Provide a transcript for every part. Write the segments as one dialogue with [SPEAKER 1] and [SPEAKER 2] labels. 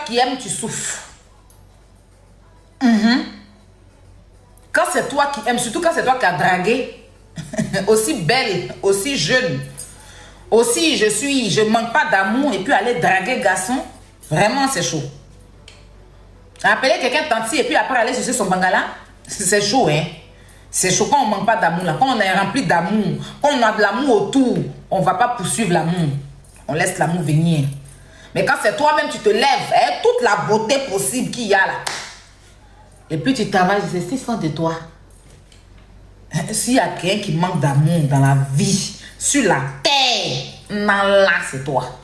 [SPEAKER 1] qui aimes, tu souffres. Quand c'est toi qui aimes, surtout quand c'est toi qui as dragué, aussi belle, aussi jeune, aussi je manque pas d'amour et puis aller draguer garçon, vraiment c'est chaud. Appeler quelqu'un tanti et puis après aller chercher son bangala, c'est chaud, hein. C'est chaud quand on manque pas d'amour là, quand on est rempli d'amour, quand on a de l'amour autour, on va pas poursuivre l'amour, on laisse l'amour venir. Mais quand c'est toi-même, tu te lèves, hein, toute la beauté possible qu'il y a là. Et puis tu travailles, c'est si fort de toi. S'il y a quelqu'un qui manque d'amour dans la vie, sur la terre, non là, c'est toi.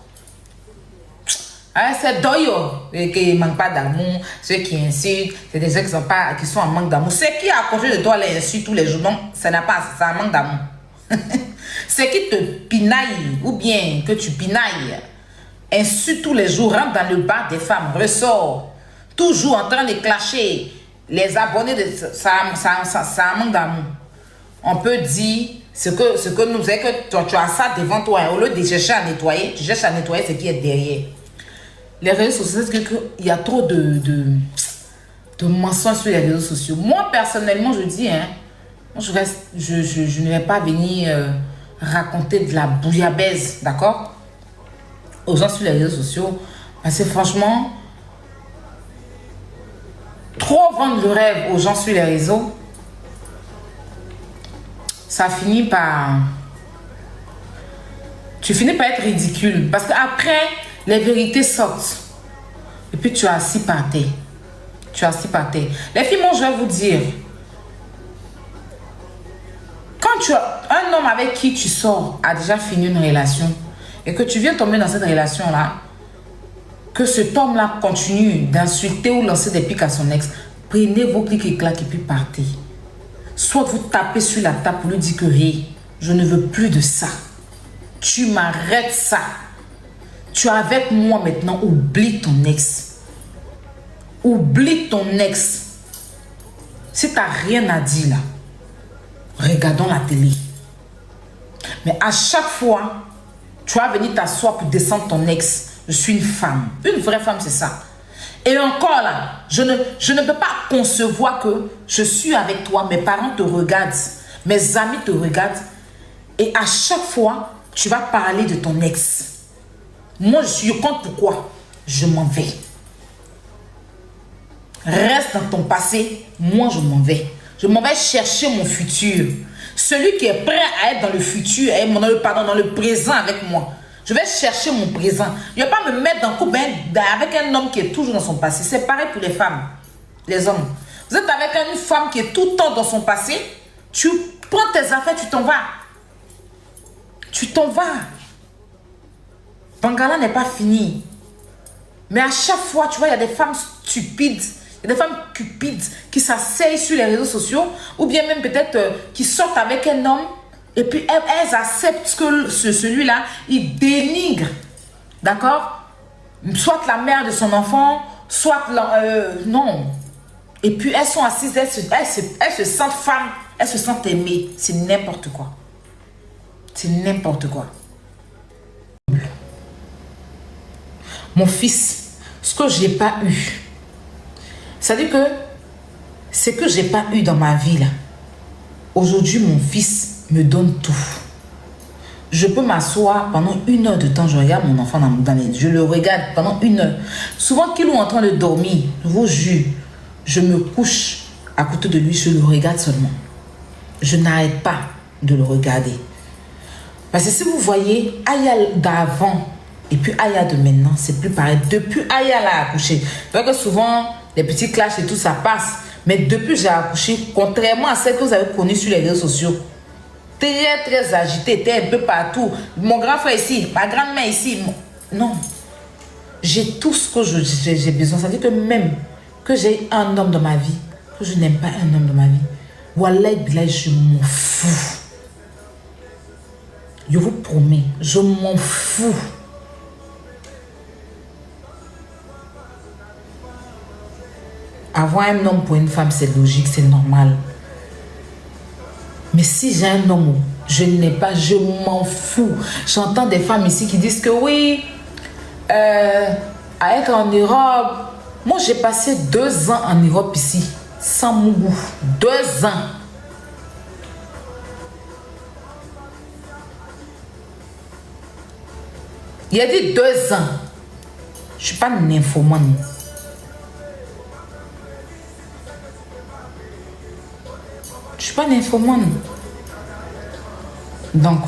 [SPEAKER 1] Hein, c'est doyo qui ne manque pas d'amour, ceux qui insultent, c'est des gens qui sont en manque d'amour. Ceux qui à côté de toi les insultent tous les jours, donc ça n'a pas, ça un manque d'amour. Ceux qui te pinaillent ou bien que tu pinailles, insulte tous les jours, rentre dans le bar des femmes, ressort, toujours en train de clasher les abonnés, ça a un manque d'amour. On peut dire ce que nous est que tu as ça devant toi, au lieu de chercher à nettoyer, tu cherches à nettoyer ce qui est derrière. Les réseaux sociaux, c'est qu'il y a trop de mensonges sur les réseaux sociaux. Moi, personnellement, je dis, hein, je ne vais pas venir raconter de la bouillabaisse, d'accord, aux gens sur les réseaux sociaux. Parce que franchement, trop vendre le rêve aux gens sur les réseaux, ça finit par... Tu finis par être ridicule. Parce qu'après, les vérités sortent. Et puis tu as assis par terre. Tu as assis par terre. Les filles, moi, je vais vous dire. Quand tu as un homme avec qui tu sors a déjà fini une relation et que tu viens tomber dans cette relation-là, que cet homme-là continue d'insulter ou lancer des pics à son ex, prenez vos clics et claques et puis partez. Soit vous tapez sur la table pour lui dire que hey, je ne veux plus de ça. Tu m'arrêtes ça. Tu es avec moi maintenant, oublie ton ex. Oublie ton ex. Si tu n'as rien à dire là, regardons la télé. Mais à chaque fois, tu vas venir t'asseoir pour descendre ton ex. Je suis une femme. Une vraie femme, c'est ça. Et encore là, je ne peux pas concevoir que je suis avec toi, mes parents te regardent, mes amis te regardent, et à chaque fois, tu vas parler de ton ex. Moi, je compte pourquoi. Je m'en vais. Reste dans ton passé, moi je m'en vais. Je m'en vais chercher mon futur. Celui qui est prêt à être dans le futur, dans le présent avec moi. Je vais chercher mon présent. Je ne vais pas me mettre dans le couple avec un homme qui est toujours dans son passé. C'est pareil pour les femmes, les hommes. Vous êtes avec une femme qui est tout le temps dans son passé. Tu prends tes affaires, tu t'en vas. Tu t'en vas. Bangala n'est pas fini. Mais à chaque fois, tu vois, il y a des femmes stupides. Il y a des femmes cupides qui s'asseyent sur les réseaux sociaux. Ou bien même peut-être qui sortent avec un homme. Et puis elles acceptent que celui-là, il dénigre, d'accord? Soit la mère de son enfant, soit non. Et puis elles sont assises, elles se sentent femmes, elles se sentent aimées. C'est n'importe quoi. C'est n'importe quoi. Mon fils, ce que je n'ai pas eu, c'est-à-dire que ce que je n'ai pas eu dans ma vie là, aujourd'hui mon fils me donne tout. Je peux m'asseoir pendant 1 heure de temps, je regarde mon enfant dans les yeux, je le regarde pendant 1 heure. Souvent qu'il est en train de dormir, je vous jure, je me couche à côté de lui, je le regarde seulement. Je n'arrête pas de le regarder. Parce que si vous voyez Aya d'avant et puis Aya de maintenant, c'est plus pareil. Depuis Aya l'a accouché. C'est vrai que souvent, les petits clashs et tout, ça passe. Mais depuis j'ai accouché, contrairement à celle que vous avez connue sur les réseaux sociaux, très agité, était un peu partout. Mon grand frère ici, ma grand-mère ici. Non. J'ai tout ce que j'ai besoin. Ça veut dire que même que j'ai un homme dans ma vie, que je n'aime pas un homme dans ma vie, Wallah billah, je m'en fous. Je vous promets, je m'en fous. Avoir un homme pour une femme, c'est logique, c'est normal. Mais si j'ai un homme, je n'ai pas, je m'en fous. J'entends des femmes ici qui disent que oui, à être en Europe. Moi, j'ai passé 2 ans en Europe ici, sans Mougou. 2 ans. Il a dit 2 ans. Je ne suis pas nymphomane. Je ne suis pas nymphomane. Donc,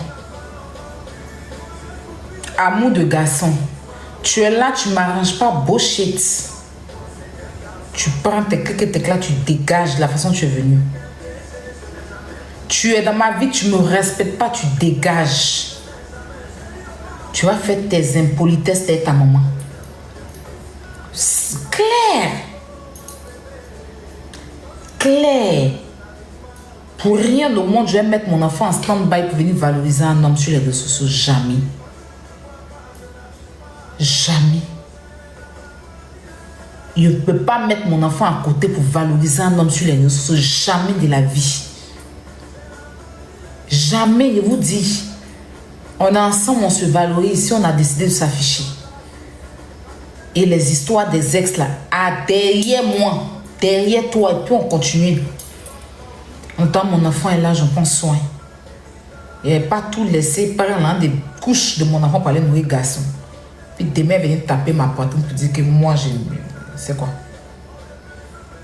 [SPEAKER 1] amour de garçon. Tu es là, tu ne m'arranges pas, bullshit. Tu prends tes clics et tes claques, tu dégages de la façon dont tu es venu. Tu es dans ma vie, tu ne me respectes pas, tu dégages. Tu vas faire tes impolitesses avec ta maman. C'est clair. Clair. Pour rien au monde, je vais mettre mon enfant en stand-by pour venir valoriser un homme sur les réseaux sociaux. Jamais. Jamais. Je ne peux pas mettre mon enfant à côté pour valoriser un homme sur les réseaux sociaux. Jamais de la vie. Jamais, je vous dis. On est ensemble, on se valorise. Si on a décidé de s'afficher. Et les histoires des ex là, derrière moi, derrière toi, et puis on continue. En temps, mon enfant est là, j'en prends soin. Et pas tout laisser, par l'un des couches de mon enfant pour aller nourrir garçon. Puis demain, venir taper ma poitrine pour dire que moi, j'ai... C'est quoi?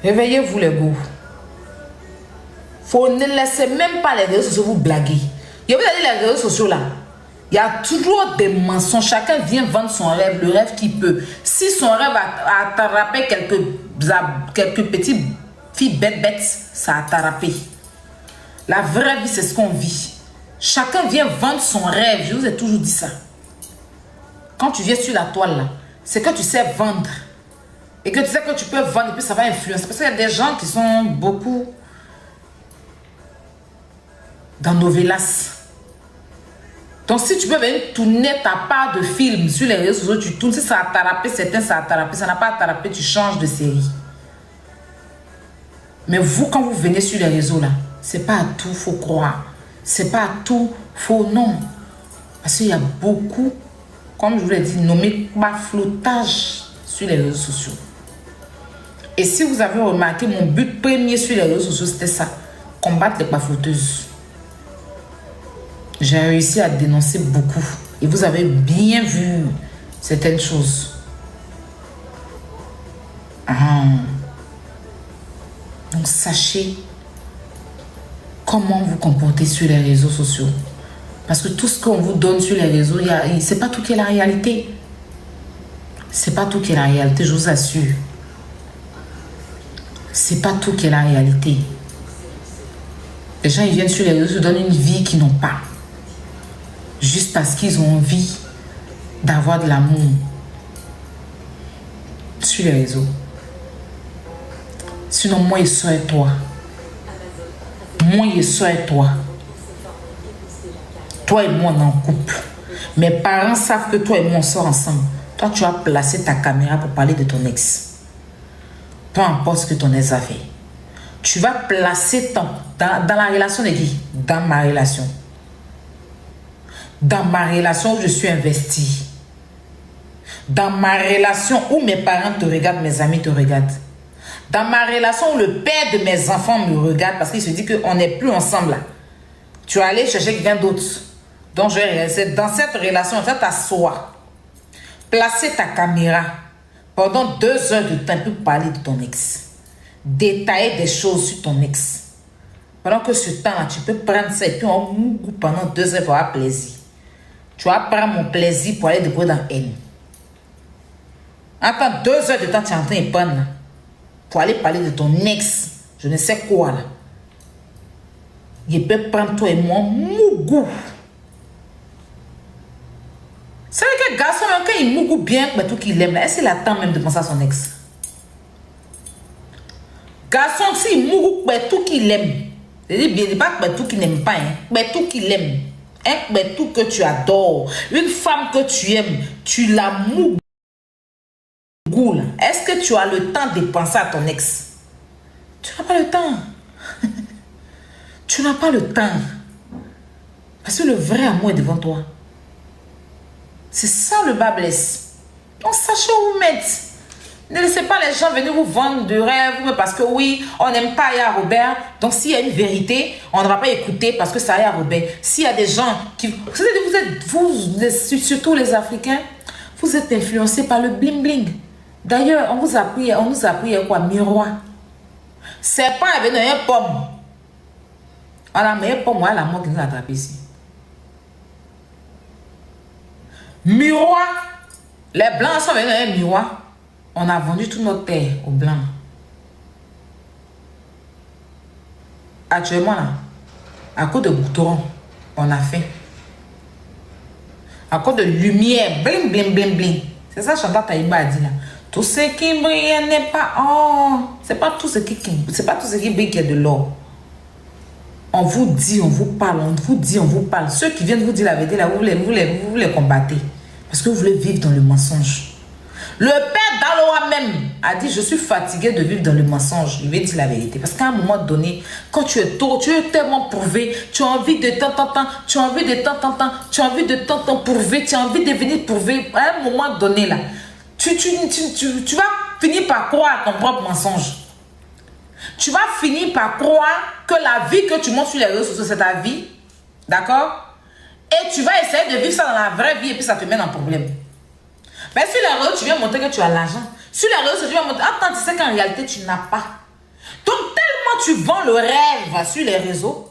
[SPEAKER 1] Réveillez-vous les gars. Faut ne laisser même pas les réseaux sociaux vous blaguer. Et vous allez les réseaux sociaux là. Il y a toujours des mensonges. Chacun vient vendre son rêve, le rêve qu'il peut. Si son rêve a attrapé quelques petites filles bêtes, ça a attrapé. La vraie vie, c'est ce qu'on vit. Chacun vient vendre son rêve. Je vous ai toujours dit ça. Quand tu viens sur la toile là, c'est que tu sais vendre. Et que tu sais que tu peux vendre et puis ça va influencer. Parce qu'il y a des gens qui sont beaucoup dans novelas. Donc si tu peux venir tourner ta part de film sur les réseaux sociaux, tu tournes. Si ça a attrapé, certains ça a attrapé. Ça n'a pas attrapé, tu changes de série. Mais vous, quand vous venez sur les réseaux là, c'est pas à tout faut croire. C'est pas à tout faut non. Parce qu'il y a beaucoup, comme je vous l'ai dit, nommé bafloutage sur les réseaux sociaux. Et si vous avez remarqué, mon but premier sur les réseaux sociaux, c'était ça. Combattre les baflouteuses. J'ai réussi à dénoncer beaucoup. Et vous avez bien vu certaines choses. Donc sachez comment vous comporter sur les réseaux sociaux. Parce que tout ce qu'on vous donne sur les réseaux, c'est pas tout qui est la réalité. C'est pas tout qui est la réalité, je vous assure. C'est pas tout qui est la réalité. Les gens, ils viennent sur les réseaux, ils donnent une vie qu'ils n'ont pas. Juste parce qu'ils ont envie d'avoir de l'amour sur les réseaux. Sinon, moi, je serai toi. Moi, je serai toi. Toi et moi, on est en couple. Mes parents savent que toi et moi, on sort ensemble. Toi, tu as placé ta caméra pour parler de ton ex. Peu importe ce que ton ex a fait. Tu vas placer dans la relation de qui? Dans ma relation. Dans ma relation où je suis investie. Dans ma relation où mes parents te regardent, mes amis te regardent. Dans ma relation où le père de mes enfants me regarde parce qu'il se dit qu'on n'est plus ensemble là. Tu vas aller chercher quelqu'un d'autre. Donc je vais rester dans cette relation, tu vas t'asseoir. Placer ta caméra pendant 2 heures de temps pour parler de ton ex. Détailler des choses sur ton ex. Pendant que ce temps-là, tu peux prendre ça et puis on mougue pendant 2 heures pour avoir plaisir. Tu vas prendre mon plaisir pour aller déposer dans haine. Attends 2 heures de temps, tu es en train de prendre pour aller parler de ton ex. Je ne sais quoi là. Il peut prendre toi et moi mougou. C'est vrai que le garçon, quand il mougou bien, mais tout qu'il aime, est-ce qu'il attend même de penser à son ex? Garçon, s'il mougou, mais tout qu'il aime. C'est-à-dire, bien, pas que tout qu'il n'aime pas, hein, mais tout qu'il aime. Mais tout que tu adores. Une femme que tu aimes, tu la mougou. Est-ce que tu as le temps de penser à ton ex? Tu n'as pas le temps. Tu n'as pas le temps. Parce que le vrai amour est devant toi. C'est ça le bas blesse. Donc, sachez où vous mettre. Ne laissez pas les gens venir vous vendre de rêves parce que oui, on n'aime pas Yaya Robert. Donc, s'il y a une vérité, on ne va pas écouter parce que c'est Yaya Robert. S'il y a des gens qui... Vous, surtout les Africains, vous êtes influencés par le bling-bling. D'ailleurs, on nous a pris quoi? Miroir. C'est pas avec une pomme. Voilà, mais pour moi, la mort qui nous a attrapé ici. Miroir. Les blancs sont venus dans un miroir. On a vendu toute notre terre aux blancs. Actuellement, là, à cause de boutons, on a fait. À cause de lumière, bling, bling, bling, bling. C'est ça que Chantal Taïba a dit là. Tout ce qui brille n'est pas... Oh, c'est pas tout ce qui brille qui est de l'or. On vous dit, on vous parle, on vous dit, on vous parle. Ceux qui viennent vous dire la vérité, là, vous les combattez. Parce que vous voulez vivre dans le mensonge. Le père d'Aloha même a dit, je suis fatigué de vivre dans le mensonge. Je vais dire la vérité. Parce qu'à un moment donné, quand tu es tellement prouvé, tu as envie de tant, tu as envie de tant, tu as envie de tant prouver, tu as envie de venir prouver. À un moment donné, là, tu vas finir par croire à ton propre mensonge. Tu vas finir par croire que la vie que tu montres sur les réseaux sociaux, c'est ta vie. D'accord? Et tu vas essayer de vivre ça dans la vraie vie et puis ça te met en problème. Mais sur les réseaux, tu viens montrer que tu as l'argent. Sur les réseaux, tu viens montrer... Attends, tu sais qu'en réalité, tu n'as pas. Donc, tellement tu vends le rêve sur les réseaux,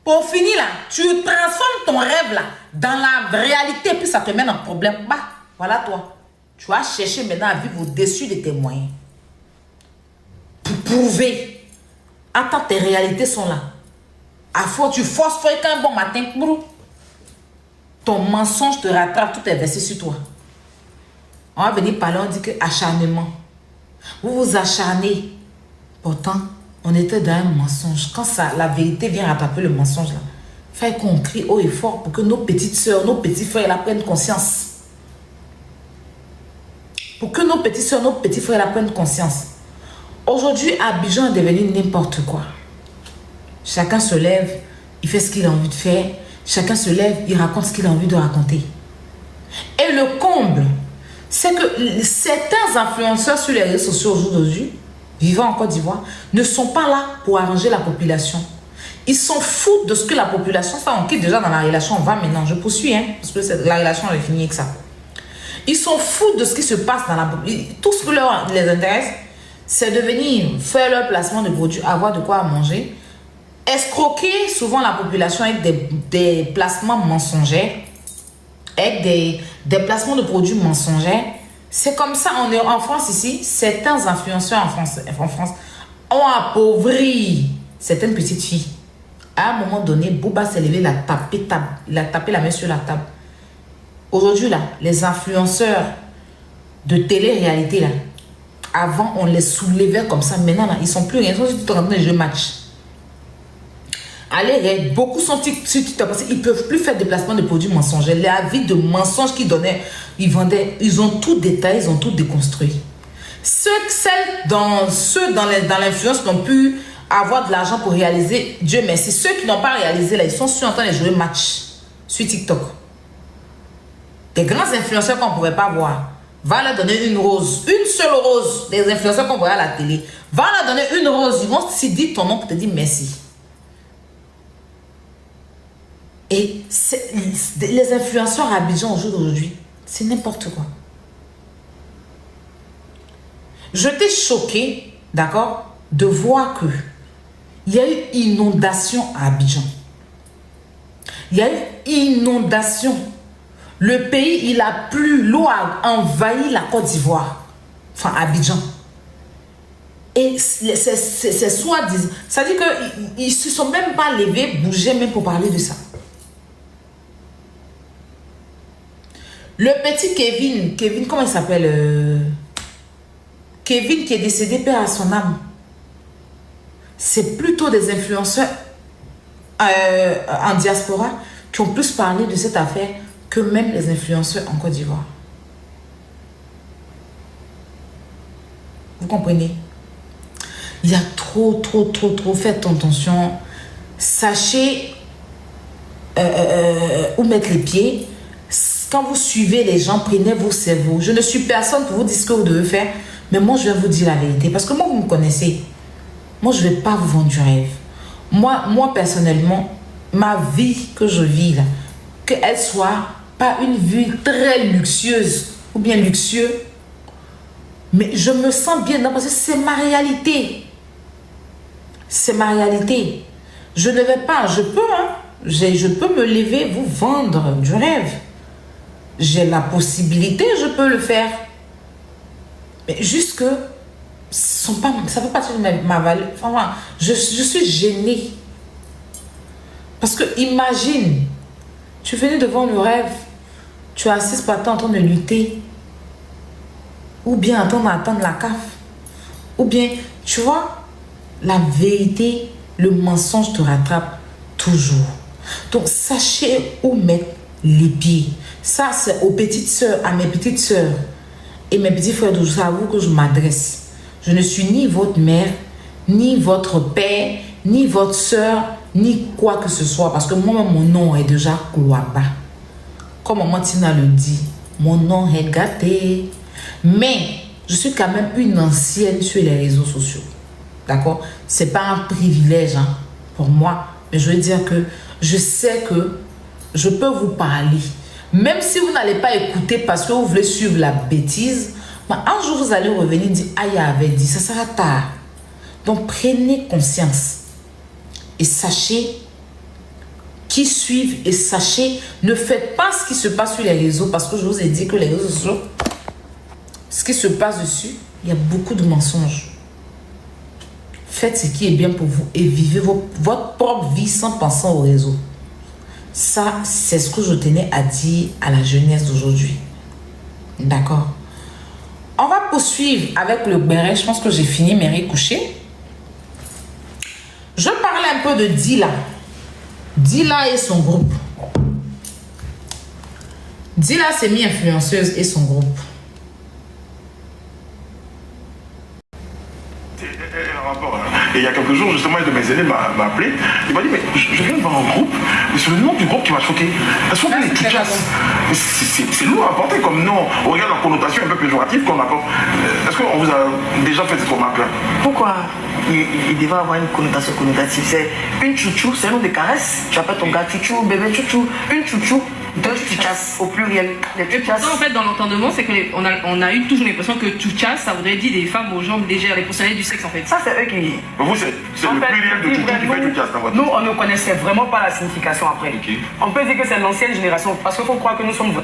[SPEAKER 1] pour finir là, tu transformes ton rêve là dans la réalité et puis ça te met en problème. Bah, voilà toi. Tu vas chercher maintenant à vivre au-dessus de tes moyens. Pour prouver. Attends, tes réalités sont là. À force, tu forces qu'un bon matin, ton mensonge te rattrape, tout est versé sur toi. On va venir parler, on dit que acharnement. Vous vous acharnez. Pourtant, on était dans un mensonge. Quand ça, la vérité vient rattraper le mensonge, là, faire qu'on crie haut et fort pour que nos petites soeurs, nos petits frères là, prennent conscience. Pour que nos petites soeurs, nos petits frères là, prennent conscience. Aujourd'hui, Abidjan est devenu n'importe quoi. Chacun se lève, il fait ce qu'il a envie de faire. Chacun se lève, il raconte ce qu'il a envie de raconter. Et le comble, c'est que certains influenceurs sur les réseaux sociaux aujourd'hui, vivant en Côte d'Ivoire, ne sont pas là pour arranger la population. Ils s'en foutent de ce que la population... Ça, on quitte déjà dans la relation, on va maintenant. Je poursuis, hein, parce que la relation elle est finie avec ça. Ils s'en foutent de ce qui se passe dans la population. Tout ce qui les intéresse, c'est de venir faire leur placement de produits, avoir de quoi manger, escroquer souvent la population avec des placements mensongers, avec des placements de produits mensongers. C'est comme ça, on est en France ici, certains influenceurs en France ont appauvri certaines petites filles. À un moment donné, Bouba s'est levé, il a tapé la main sur la table. Aujourd'hui, là, les influenceurs de télé-réalité, là, avant, on les soulevait comme ça. Maintenant, là, ils sont plus rien. Ils sont sur TikTok en train de jouer match. Allez, beaucoup sont sur TikTok parce qu'ils ne peuvent plus faire des placements de produits mensongers. Les avis de mensonges qu'ils donnaient, ils vendaient, ils ont tout détaillé, ils ont tout déconstruit. Ceux dans l'influence qui ont pu avoir de l'argent pour réaliser, Dieu merci. Ceux qui n'ont pas réalisé, là, ils sont en train de jouer match sur TikTok. Des grands influenceurs qu'on ne pouvait pas voir. Va leur donner une rose, une seule rose. Des influenceurs qu'on voyait à la télé. Va leur donner une rose. Ils vont se dire ton nom pour te dire merci. Et les influenceurs à Abidjan aujourd'hui, c'est n'importe quoi. Je t'ai choqué, d'accord, de voir que il y a eu inondation à Abidjan. Il y a eu inondation. Le pays, il a plu, l'eau a envahi la Côte d'Ivoire, enfin Abidjan. Et c'est soi-disant, ça dit qu'ils ne se sont même pas levés, bougés même pour parler de ça. Le petit Kevin, comment il s'appelle Kevin qui est décédé, père à son âme. C'est plutôt des influenceurs en diaspora qui ont plus parlé de cette affaire que même les influenceurs en Côte d'Ivoire. Vous comprenez? Il y a trop. Faites attention. Sachez où mettre les pieds. Quand vous suivez les gens, prenez vos cerveaux. Je ne suis personne pour vous dire ce que vous devez faire. Mais moi, je vais vous dire la vérité. Parce que moi, vous me connaissez. Moi, je ne vais pas vous vendre du rêve. Moi, personnellement, ma vie que je vis là, qu'elle soit pas une vie très luxueuse ou bien luxueux, mais je me sens bien dedans parce que c'est ma réalité. C'est ma réalité. Je ne vais pas, je peux, hein, je peux me lever, vous vendre du rêve. J'ai la possibilité, je peux le faire. Mais juste que ça fait partie de ma valeur. Enfin, je suis gênée. Parce que imagine, tu venais devant le rêve, tu es assise par terre en train de lutter. Ou bien en train d'attendre la CAF. Ou bien, tu vois, la vérité, le mensonge te rattrape toujours. Donc, sachez où mettre les pieds. Ça, c'est aux petites sœurs, à mes petites sœurs et mes petits frères. C'est à vous que je m'adresse. Je ne suis ni votre mère, ni votre père, ni votre sœur, ni quoi que ce soit. Parce que moi, mon nom est déjà Kouaba. Comme maman Tina le dit, mon nom est gâté. Mais, je suis quand même une ancienne sur les réseaux sociaux. D'accord? Ce n'est pas un privilège hein, pour moi. Mais je veux dire que je sais que je peux vous parler. Même si vous n'allez pas écouter parce que vous voulez suivre la bêtise, un jour vous allez revenir et dire « Aya avait dit, ça sera tard. » Donc prenez conscience et sachez qui suivent et sachez, ne faites pas ce qui se passe sur les réseaux parce que je vous ai dit que les réseaux sociaux, ce qui se passe dessus, il y a beaucoup de mensonges. Faites ce qui est bien pour vous et vivez votre propre vie sans penser au réseau. Ça, c'est ce que je tenais à dire à la jeunesse d'aujourd'hui. D'accord? On va poursuivre avec le béret. Je pense que j'ai fini mes couchées. Je parlais un peu de Dila. Dila et son groupe. Dila s'est mise influenceuse et son groupe.
[SPEAKER 2] Et il y a quelques jours, justement, un de mes aînés m'a appelé. Il m'a dit, mais je viens de voir un groupe, mais c'est le nom du groupe qui m'a choqué. Est-ce qu'on fait les Tchouchas? C'est lourd à porter comme nom. On regarde la connotation un peu péjorative qu'on apporte. Est-ce qu'on vous a déjà fait cette remarque-là?
[SPEAKER 3] Pourquoi il devrait avoir une connotation connotative? C'est une chouchou, c'est un nom de caresse. Tu appelles ton gars chouchou, bébé chouchou. Une chouchou, deux chouchas au pluriel.
[SPEAKER 4] Et pourtant, en fait, dans l'entendement, c'est qu'on a eu toujours l'impression que chouchas, ça voudrait dire des femmes aux jambes légères, les professionnels du sexe, en fait.
[SPEAKER 3] Ça, c'est eux qui...
[SPEAKER 2] Vous, c'est le pluriel de chouchou qui fait chouchas dans votre...
[SPEAKER 3] Nous, on ne connaissait vraiment pas la signification après. Okay. On peut dire que c'est l'ancienne génération, parce qu'il faut croire que nous sommes...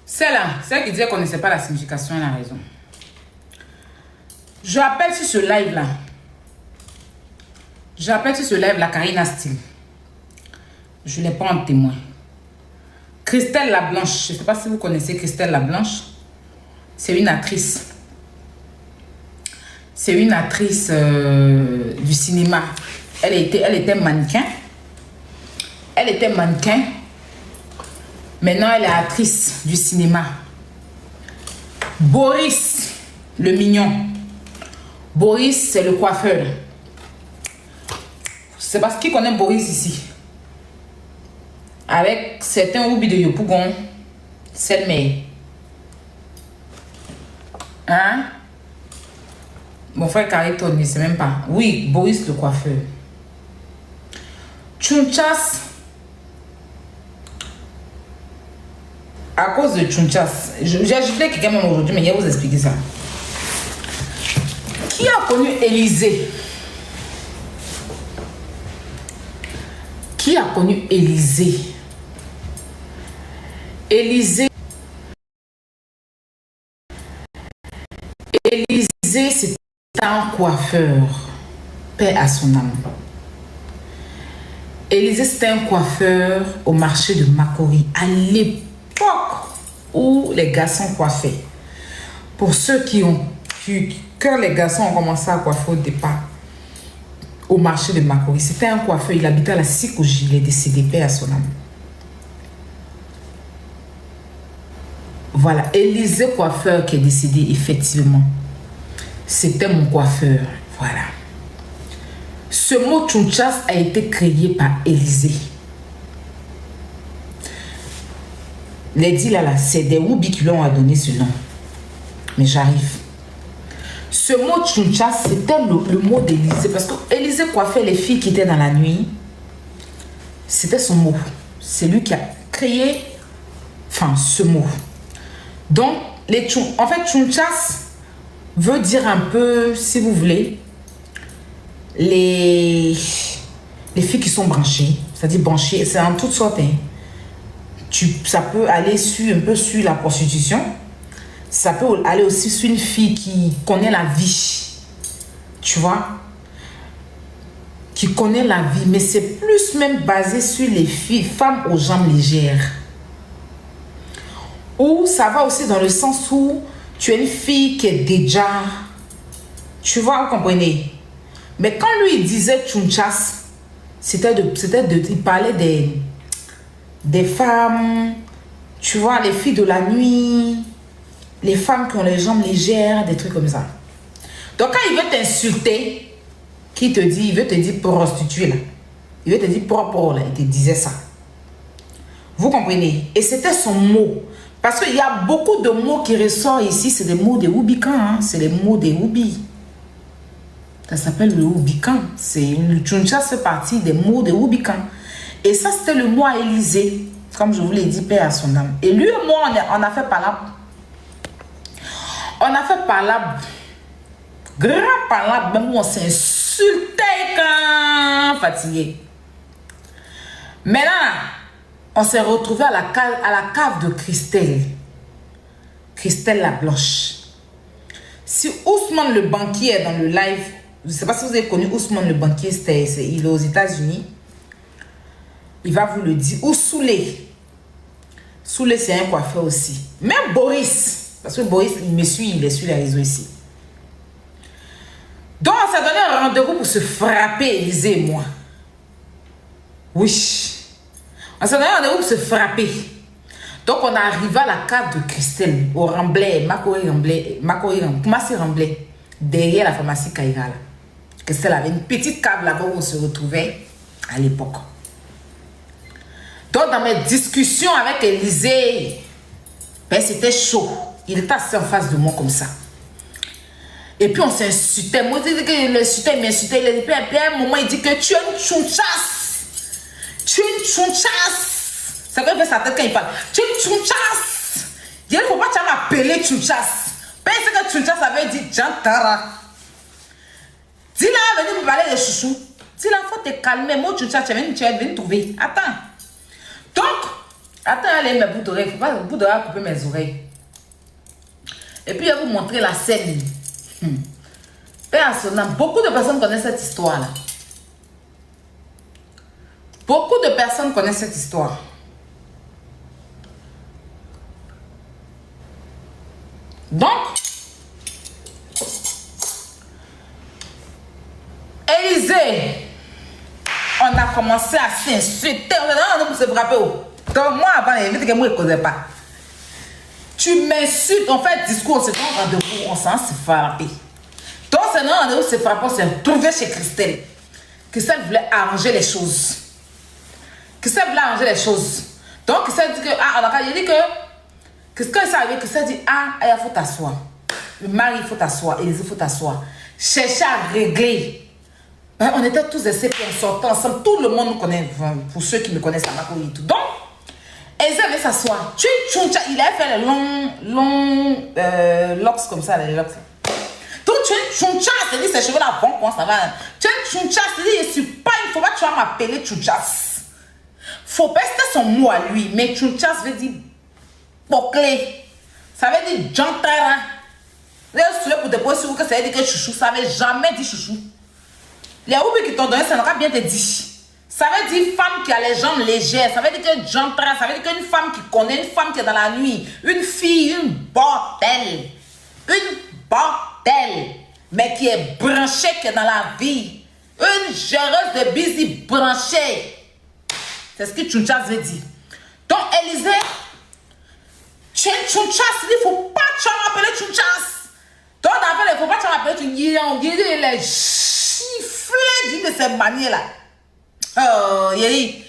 [SPEAKER 1] Celle qui disait qu'on ne connaissait pas la signification, elle a raison. Je rappelle sur ce live-là. Je rappelle sur ce live-là, Karina Steele. Je l'ai pas en témoin. Christelle Lablanche, je ne sais pas si vous connaissez Christelle Lablanche. C'est une actrice. C'est une actrice du cinéma. Elle était mannequin. Elle était mannequin. Maintenant, elle est actrice du cinéma. Boris, le mignon. Boris, c'est le coiffeur. C'est parce qu'il connaît Boris ici. Avec certains oublis de Yopougon, Selmey. Hein? Mon frère Cariton, ne sait même pas. Oui, Boris le coiffeur. Tchunchas. À cause de Tchunchas. J'ai ajouté quelqu'un même aujourd'hui, mais il va vous expliquer ça. Qui a connu Élysée? Qui a connu Élysée? Élysée, c'était un coiffeur. Paix à son âme. Élysée, c'était un coiffeur au marché de Makori. À l'époque où les garçons coiffaient. Pour ceux quand les garçons ont commencé à coiffer au départ, au marché de Makori, c'était un coiffeur. Il habitait à la Sikoji. Il est décédé, paix à son âme. Voilà, Élysée coiffeur qui est décédé, effectivement. C'était mon coiffeur. Voilà. Ce mot Tchouchas a été créé par Élysée. Les dits là, c'est des Woubi qui lui ont donné ce nom. Mais j'arrive. Ce mot tchunchas, c'était le mot d'Élysée. Parce qu'Élysée coiffait les filles qui étaient dans la nuit. C'était son mot. C'est lui qui a créé ce mot. Donc, en fait, tchunchas veut dire un peu, si vous voulez, les filles qui sont branchées. C'est-à-dire branchées, c'est en toutes sortes. Hein. Ça peut aller un peu sur la prostitution. Ça peut aller aussi sur une fille qui connaît la vie. Tu vois? Qui connaît la vie. Mais c'est plus même basé sur les filles, femmes aux jambes légères. Ou ça va aussi dans le sens où tu es une fille qui est déjà... Tu vois, vous comprenez? Mais quand lui il disait tchunchas, il parlait des femmes, tu vois, les filles de la nuit, les femmes qui ont les jambes légères, des trucs comme ça. Donc quand il veut t'insulter, il veut te dire prostituée là, il veut te dire propre là, il te disait ça. Vous comprenez? Et c'était son mot. Parce qu'il y a beaucoup de mots qui ressortent ici, c'est des mots des Woubikans, hein? C'est les mots des Woubi. Ça s'appelle le Woubikan. Le tchunchas fait partie des mots des Woubikan. Et ça, c'était le mot à Élysée. Comme je vous l'ai dit, paix à son âme. Et lui et moi, on a fait palabre. On a fait palabre. Grand palabre. Même on s'insultait quand fatigué. Maintenant, on s'est retrouvé à la cave de Christelle. Christelle la Blanche. Si Ousmane le banquier est dans le live, je ne sais pas si vous avez connu Ousmane le banquier, il est aux États-Unis. Il va vous le dire. Ou Soulé. Soulé, c'est un coiffeur aussi. Même Boris. Parce que Boris, il me suit, il est sur les réseaux ici. Donc, on s'est donné un rendez-vous pour se frapper, Élysée et moi. Oui. On s'est donné un rendez-vous pour se frapper. Donc, on est arrivé à la cave de Christelle, au Remblai, Koumassi Remblai, derrière la pharmacie Kaira. Christelle avait une petite cave là-bas où on se retrouvait à l'époque. Donc, dans mes discussions avec Élysée, ben, c'était chaud. Il était assis en face de moi comme ça. Et puis, on s'insultait. Moi, je disais qu'il l'insultait, il m'insultait. Et puis, à un moment, il dit que tu es une tchunchas. Tu es une tchunchas. C'est quoi il fait sa tête quand il parle. Tu es une tchunchas. Il ne faut pas m'appeler tchunchas. Parce que tchunchas avait dit Jantara. Dis-là, venez me parler de chouchou. Dis-là, il faut te calmer. Moi, tchunchas, tu es venu trouver. Attends. Donc, attends, allez, mes bouts d'oreilles. Il ne faut pas le bout d'oreille couper mes oreilles. Et puis, je vais vous montrer la scène. Personnellement, beaucoup de personnes connaissent cette histoire-là. Beaucoup de personnes connaissent cette histoire. Donc, Élysée, on a commencé à s'insulter. On a se frapper. Donc, moi, avant, il y que moi, je ne causais pas. Tu m'insultes. En fait, discours, c'est un rendez-vous. On s'en s'est frappé. Donc, c'est un rendez-vous, c'est frappé. On s'est retrouvé chez Christelle. Christelle voulait arranger les choses. Christelle voulait arranger les choses. Donc, Christelle dit que, il dit que, qu'est-ce que ça arrive? Christelle dit, il faut t'asseoir. Le mari, il faut t'asseoir. Élysée, il faut t'asseoir. Chercher à régler. On était tous des CP, on sortait ensemble. Tout le monde nous connaît, pour ceux qui me connaissent à Makori et tout. Donc, Élysée allait s'asseoir. Il avait fait les longs locks comme ça, les locks. Donc, tu es une tchuncha, c'est-à-dire ses cheveux là, bon, comment ça va? Tu es une tchuncha, c'est-à-dire, je suis pas, il ne faut pas que tu vas m'appeler tchunchas. Faut pas, c'était son mot à lui, mais tchunchas veut dire bouclé. Ça veut dire jantara. Pour te poser sur que ça veut dire que chouchou, ça veut jamais dire chouchou. Les oublis qui t'ont donné, ça n'aura bien te dit. Ça veut dire femme qui a les jambes légères. Ça veut dire que jantara, ça veut dire qu'une femme qui connaît, une femme qui est dans la nuit, une fille, une bordelle. Une bordelle, mais qui est branchée, qui est dans la vie. Une géreuse de busy branchée. C'est ce que tchunchas veut dire. Donc, Élysée, tu es tchunchas, il ne faut pas que tu m'appelles tchunchas. Donc, il ne faut pas que tu m'appelles tchunchas. Il est chiflé d'une de ces manières-là. Oh, il est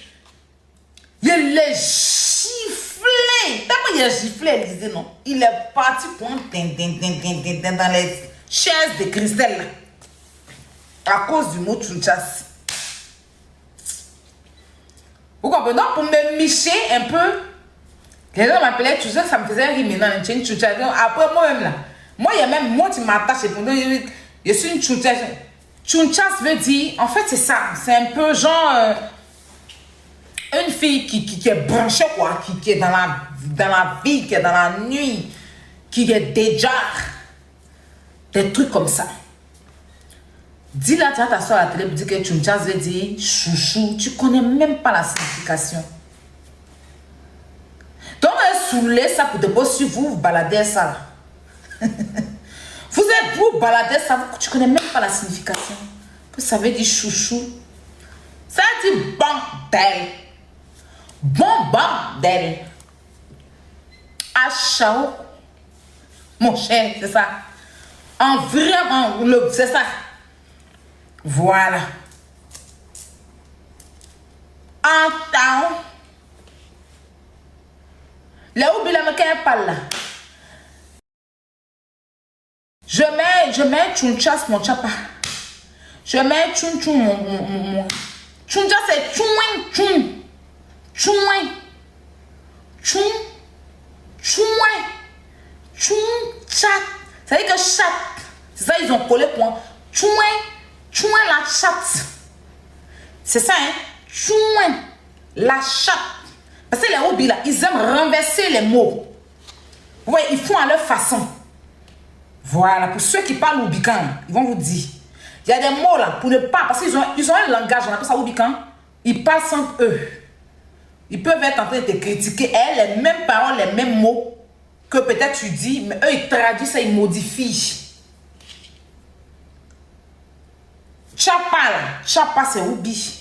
[SPEAKER 1] chiflé. Tellement il a giflé Élysée, non. Il est parti pour un dans les chaises de cristal. Là. À cause du mot Tchountchas. Vous comprenez? Donc, pour me micher un peu, les gens m'appelaient Tchountchas, ça me faisait rire maintenant. Après, moi-même là, moi, il y a même moi qui m'attache. Je suis une Tchountchas. Tchountchas veut dire, en fait, c'est ça. C'est un peu genre une fille qui est branchée, quoi, qui est dans la vie, qui est dans la nuit, qui est déjà des trucs comme ça. Dis là, tu as ta soeur à la télé pour dire que Tchountchas veut dire chouchou. Tu connais même pas la signification. Donc, saoulé ça pour te bosser sur vous, vous baladez ça. Vous êtes vous baladez ça, tu connais même pas la signification. Que ça veut dire chouchou. Ça dit bordel. Bon bordel. Achao. Mon cher, c'est ça. En vraiment, c'est ça. Voilà. En temps. Là où il me parle là. Je mets Tchountchas mon chapa. Je mets Tchountchou mon. Tchountchas c'est Tchouin Tchoun. Tchouin. Tchoun. Tchouin. Tchountchat. Ça veut dire que chat. C'est ça, ils ont collé point. Tchouin. Tchouin la chatte. C'est ça, hein? Tchouin la chatte. Parce que les hobbies là, ils aiment renverser les mots. Ouais, ils font à leur façon. Voilà, pour ceux qui parlent oubican, ils vont vous dire. Il y a des mots là, pour ne pas, parce qu'ils ont un langage, on appelle ça oubican. Ils parlent sans eux. Ils peuvent être en train de te critiquer. Les mêmes paroles, les mêmes mots que peut-être tu dis, mais eux ils traduisent ça, ils modifient. Chapa là, Chapa c'est oubi.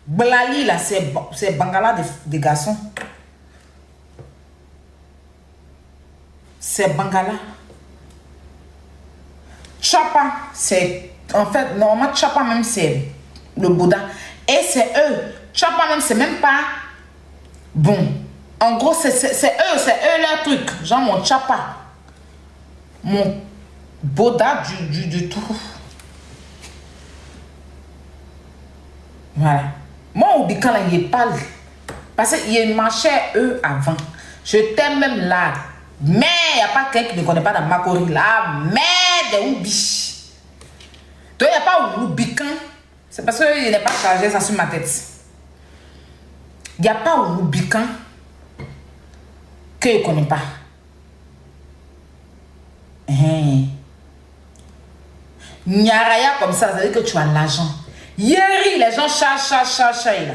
[SPEAKER 1] Blali là, c'est Bangala des garçons. C'est Bangala. Chapa, c'est... En fait, normalement, Chapa même, c'est le Bouddha. Et c'est eux. Chapa même, c'est même pas... Bon. En gros, c'est eux leur truc. Genre mon Chapa. Mon Bouddha du tout. Voilà. Moi, au Bican, là, il parle. Parce qu'il marchait eux avant. Je t'aime même là. Mais il n'y a pas quelqu'un qui ne connaît pas dans Makori là. Mais des Oubi. Donc il n'y a pas Oubican. C'est parce qu'il n'est pas chargé ça sur ma tête. Il n'y a pas Oubican que je ne connais pas. Nyaraya comme ça veut dire que tu as l'argent. Yeri, les gens chat là.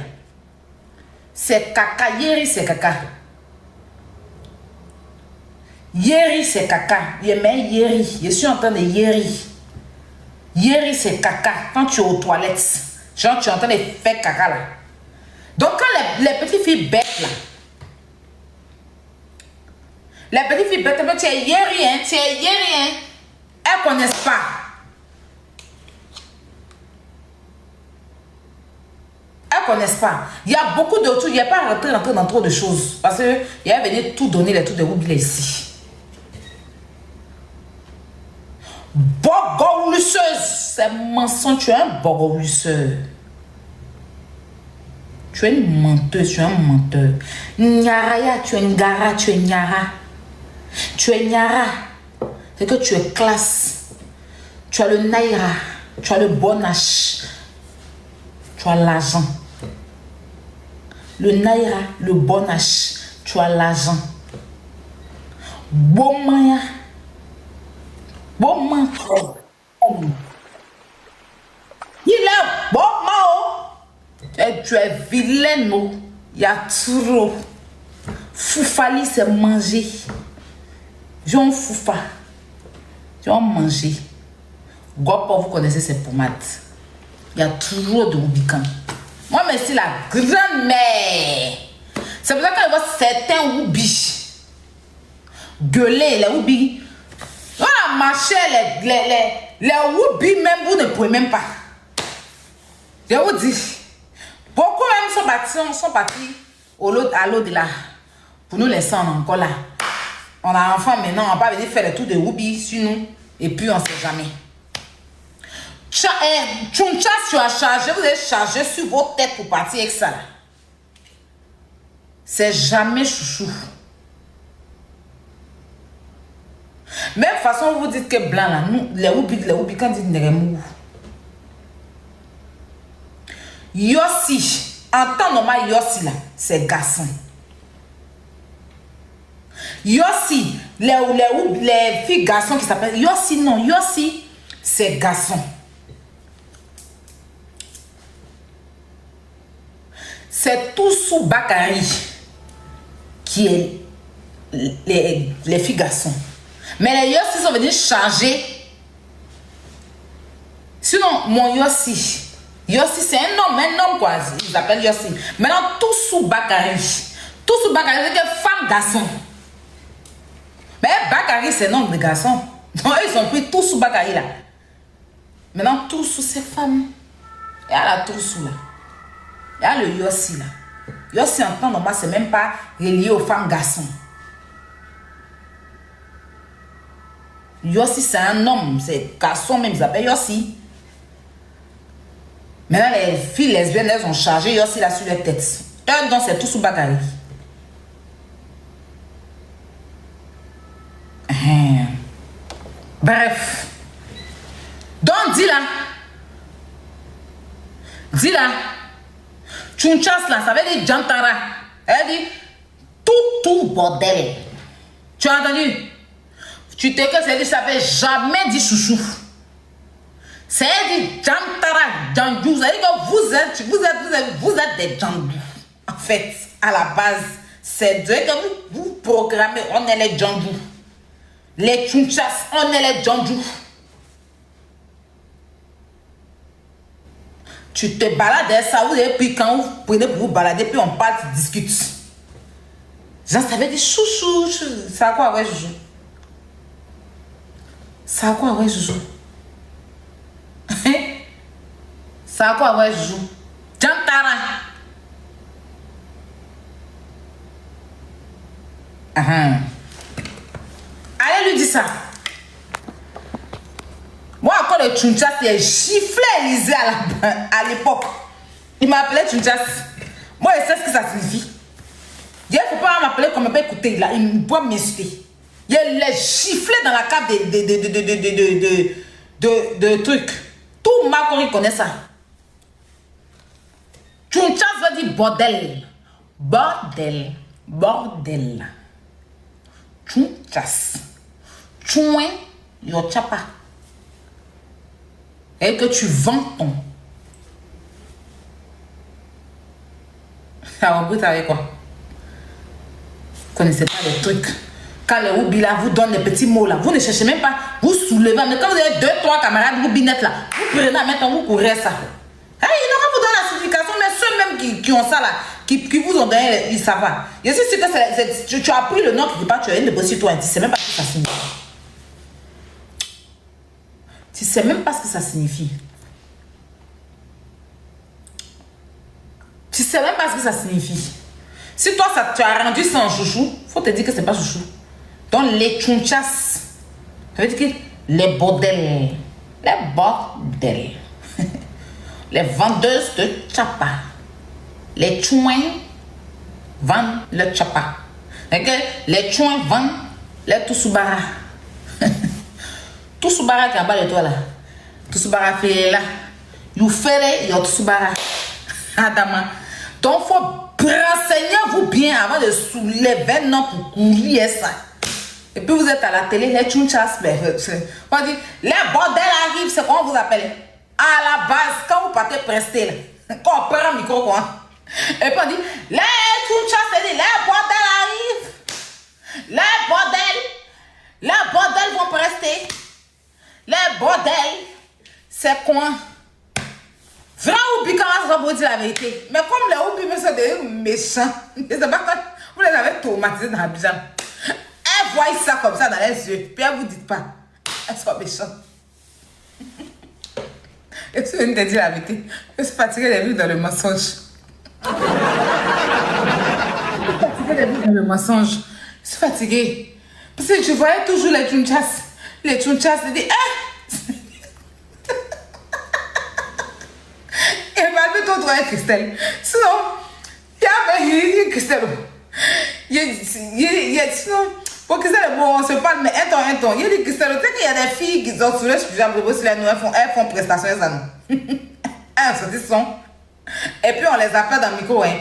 [SPEAKER 1] C'est caca, Yeri c'est caca. Yeri c'est caca. Yeri. Je suis en train de Yeri. Yeri c'est caca. Quand tu es aux toilettes, genre tu es en train de faire caca là. Donc quand les petites filles bêtes là, les petites filles bêtes, tu es Yeri, hein, elles connaissent pas. Elles connaissent pas. Il y a beaucoup de trucs, il n'y a pas rentré dans trop de choses. Parce qu'il y a venu tout donner, les trucs de Oublier ici. Bogolusseuse, c'est mensonge, tu es un bogolusseuse. Tu es une menteuse, tu es un menteur. Nyaraya, tu es Ngara, tu es Nyara. Tu es Nyara. C'est que tu es classe. Tu as le naira, tu as le bonache, tu as l'argent. Le naira, le bonache, tu as l'argent. Bon mentor. Il est bon mao. Tu es vilain, non? Il y a trop. Foufali, c'est manger. Jean Foufa. Jean manger. Gopa, vous connaissez ces pommades. Il y a toujours de Oubican. Moi, mais c'est la grand-mère. C'est pour ça qu'on voit certains Oubi. Gueuler, les Oubi. Voilà, marcher, les Oubi, même vous ne pouvez même pas. Je vous dis. Beaucoup même sont partis à l'au-delà. Pour nous laisser en encore là. On a enfant maintenant, on va pas venir faire les tours de Ruby sur nous. Et puis on sait jamais. Tchunchas, tu as chargé, vous avez chargé sur vos têtes pour partir avec ça. C'est jamais chouchou. Même façon, vous dites que blanc là, nous, les Ruby, quand ils disent remove. Yossi, en temps normal, Yossi là, c'est garçon. Yossi, les filles garçons qui s'appellent Yossi, non, Yossi, c'est garçon. C'est tout sous Bakari qui est les filles garçons. Mais les Yossi sont venus charger. Sinon, mon Yossi, Yossi c'est un homme quoi, ils appellent Yossi. Maintenant, tout sous Bakari, c'est que femme garçon. Mais Bakari, c'est nom de garçon. Donc, ils ont pris tout sous Bakari là. Maintenant, tout sous ces femmes. Il y a la tout sous là. Il y a le Yossi là. Yossi en temps normal, c'est même pas relié aux femmes garçons. Yossi, c'est un homme. C'est garçon même, ils appellent Yossi. Maintenant, les filles lesbiennes, elles ont chargé Yossi là sur les têtes. Eux, donc, c'est tout sous Bakari. Bref. Donc, dis là. Tchunchas là, ça veut dire Jantara. Elle dit tout bordel. Tu as entendu? Tu t'es que c'est dit, ça veut jamais dit chouchou. C'est dit Jantara, Djandou. Ça veut dire que vous êtes des Djandou. En fait, à la base, c'est vrai que vous programmez, on est les Djandou. Les Tchunchas, on est les Djandou. Tu te balades ça, vous et puis quand vous prenez pour vous balader, puis on parle, tu discutes. Genre, ça veut dire chouchou. Ça a quoi, ouais, chouchou? Ça a quoi, ouais, chouchou? Ça a quoi, ouais, chouchou? Jantara. Allez lui dire ça. Moi, encore le Tchunchas, il giflé Élysée à l'époque. Il m'appelait Tchunchas. Moi, je sais ce que ça signifie. Il ne faut pas m'appeler comme il ne peut écouter. Là. Il doit m'insulter. Il est giflé dans la cave de trucs. Tout Macron connaît ça. Tchunchas veut dire bordel. Bordel. Bordel. Tchunchas. Tchouin, yo chapa. Et que tu vends ton. Ça va avec quoi? Vous connaissez pas les trucs. Quand les Ruby là vous donnent des petits mots là, vous ne cherchez même pas, vous soulevez. Mais quand vous avez 2-3 camarades Ruby net là, vous prenez maintenant, vous courez ça. Hey, il n'aura pas donné la signification, mais ceux même qui ont ça là, qui vous ont donné, ils savent. Je suis sûr que tu as appris le nom qui dit pas, tu as une de sur toi, tu ne sais même pas ce que ça signifie. Tu ne sais même pas ce que ça signifie. Tu ne sais même pas ce que ça signifie. Si toi, tu as rendu ça en chouchou, il faut te dire que ce n'est pas chouchou. Donc, les Tchunchas, ça veut dire que les bordels. Les bordels. Les vendeuses de tchapa. Les Tchouins vendent le tchapa. Les Tchouins vendent les Toussoubara. Toussoubara qui est en bas de toi là. Toussoubara fait là. You fait yo Toussoubara. Adama. Donc, il faut renseignez-vous bien avant de soulever un nom pour courir ça. Et puis, vous êtes à la télé, les Tchunchas. On dit, les bordels arrivent, c'est comment vous appelez? À la base, quand vous partez prester là, quand on prend un micro, quoi. Et puis, on dit, les Tchunchas, c'est dit, les bordels arrivent. Les bordels vont prester. Les bordels, c'est quoi? Vrai Ruby, comment ça va vous dire la vérité? Mais comme les Ruby, sont des méchants, je ne sais pas quand vous les avez traumatisés dans la pyjama. Elles voient ça comme ça dans les yeux, puis elles ne vous dites pas. Elles sont méchantes. Et si je ne te dis la vérité, je suis fatiguée de vivre dans le mensonge. Je suis fatiguée de vivre dans le mensonge. Je suis fatiguée. Parce que je voyais toujours les tchunchas. Les tchunchas, je dis, hein? Et malgré tout, toi, Christelle. Sinon, il y a Christelle. Sinon, pour Christelle, bon, on se parle, mais un temps. Il y a des Christelle, tu sais qu'il y a des filles qui sont sur le pyjama, elles font prestation, elles en ont. Elles sont. Et puis on les appelle dans le micro. Hein.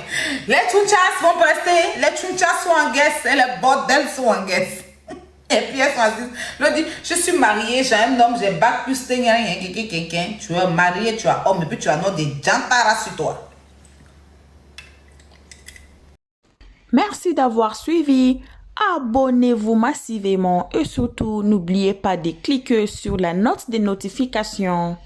[SPEAKER 1] Les tchunchas vont rester, les tchunchas sont en guest et les bordels sont en guest. Et puis elles sont assises. Je dis, je suis mariée, j'ai un homme, j'ai bac plus tu es marié, tu as homme, et puis tu as un nom de jantara sur toi.
[SPEAKER 5] Merci d'avoir suivi. Abonnez-vous massivement et surtout n'oubliez pas de cliquer sur la note de notification.